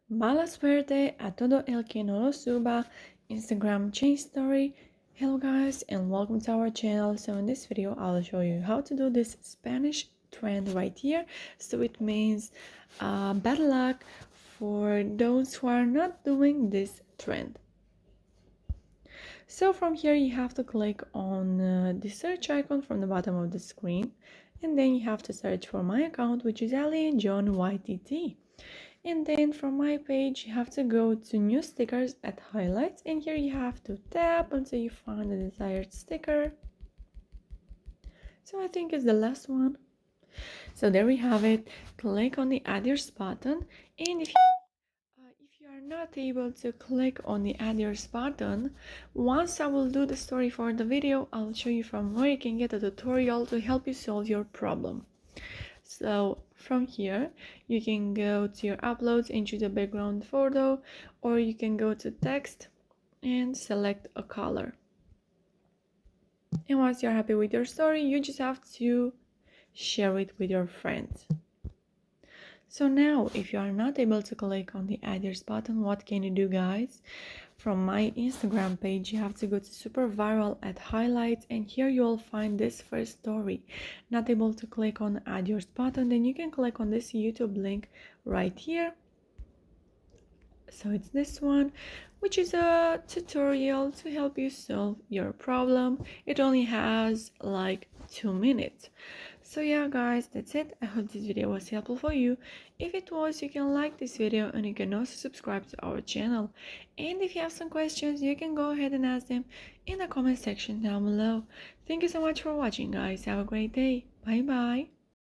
Mala suerte a todo el que no lo suba. Instagram change story. Hello guys and welcome to our channel. So in this video I'll show you how to do this Spanish trend right here. So it means bad luck for those who are not doing this trend. So from here you have to click on the search icon from the bottom of the screen, and then you have to search for my account, which is Ali John YTT. And then from my page you have to go to new stickers at highlights, and here you have to tap until you find the desired sticker. So I think it's the last one. So there we have it. Click on the add yours button, and if you are not able to click on the add yours button, once I will do the story for the video, I'll show you from where you can get a tutorial to help you solve your problem. So from here you can go to your uploads and choose a background photo, or you can go to text and select a color. And once you're happy with your story, you just have to share it with your friends. So now if you are not able to click on the add yours button, what can you do, guys? From my Instagram page you have to go to super viral at highlights, and here you will find this first story. Not able to click on add yours button, then you can click on this YouTube link right here. So it's this one, which is a tutorial to help you solve your problem. It only has like 2 minutes. So yeah guys, that's it. I hope this video was helpful for you. If it was, you can like this video and you can also subscribe to our channel. And if you have some questions, you can go ahead and ask them in the comment section down below. Thank you so much for watching, guys. Have a great day. Bye bye.